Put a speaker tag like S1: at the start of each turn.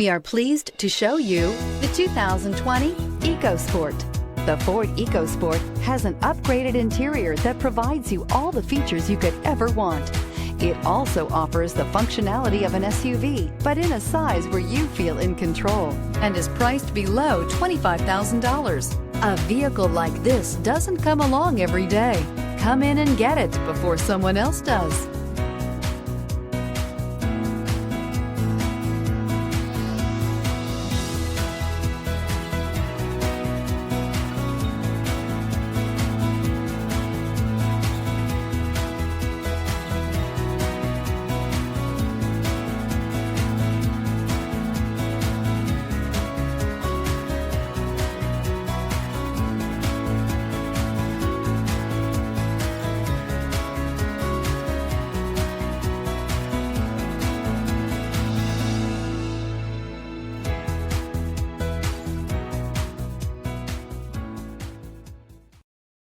S1: We are pleased to show you the 2020 EcoSport. The Ford EcoSport has an upgraded interior that provides you all the features you could ever want. It also offers the functionality of an SUV, but in a size where you feel in control, and is priced below $25,000. A vehicle like this doesn't come along every day. Come in and get it before someone else does.